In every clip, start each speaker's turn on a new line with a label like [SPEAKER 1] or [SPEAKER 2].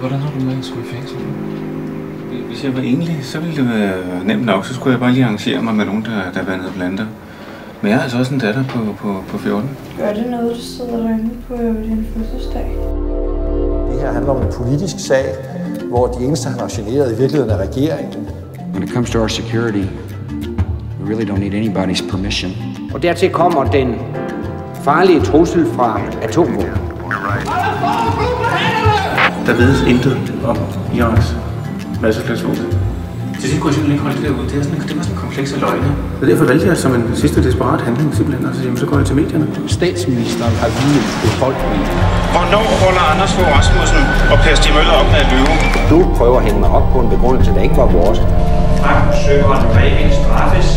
[SPEAKER 1] Hvordan har du med at skulle i fængsel? Hvis jeg var enlig, så ville det være nemt nok. Så skulle jeg bare lige arrangere mig med nogen, der vandede planter. Men jeg har altså også en datter på 14.
[SPEAKER 2] Gør det noget, du sidder derinde på din fødselsdag?
[SPEAKER 3] Det her handler om en politisk sag, hvor de eneste, han har generet i virkeligheden er regeringen.
[SPEAKER 4] When it comes to our security, we really don't need anybody's permission.
[SPEAKER 5] Og dertil kommer den farlige trussel fra atomvåben.
[SPEAKER 1] Der vides intet om Iraks masseslagsvåben. Til sidst kunne jeg simpelthen ikke holde det derude. Det var sådan en kompleks af løgne. Og derfor valgte jeg som en sidste desperat handling simpelthen, og så går jeg til medierne.
[SPEAKER 5] Statsministeren har videt befolkningen.
[SPEAKER 6] Hvornår holder Anders Fogh Rasmussen og Per Stig Møller op med at løbe?
[SPEAKER 5] Du prøver at hænge mig op på en begrundelse, der ikke var vores.
[SPEAKER 7] Frank Søren Breivik straffes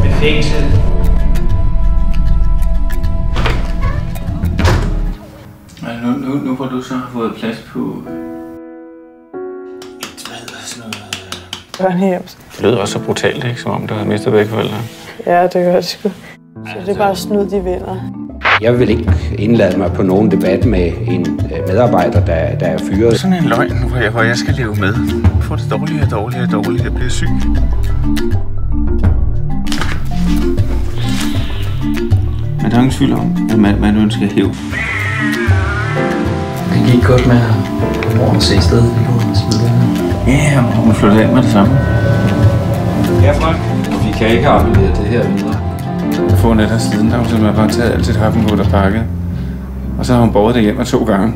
[SPEAKER 7] med fængsel.
[SPEAKER 1] Nu hvor du så har fået plads på
[SPEAKER 2] Børnehjem.
[SPEAKER 1] Det lød også så brutalt, ikke? Som om du havde mistet begge forældre.
[SPEAKER 2] Ja, det gør det sgu. Så det er bare snyd, de vinder.
[SPEAKER 5] Jeg vil ikke indlade mig på nogen debat med en medarbejder, der er fyret.
[SPEAKER 1] Sådan en løgn, hvor jeg skal leve med. Jeg får det dårligere. Jeg bliver syg. Men der er ingen tvivl om, at man ønsker hævn.
[SPEAKER 8] Det gik godt med at morgen se i stedet.
[SPEAKER 1] Ja, hun flyttede ind med det samme.
[SPEAKER 6] Ja, Frank.
[SPEAKER 8] Vi kan ikke aflevere det her videre.
[SPEAKER 1] For få nætter siden, der har hun simpelthen bare taget alt sit harpenvåd og pakket. Og så har hun båret det hjem 2 gange.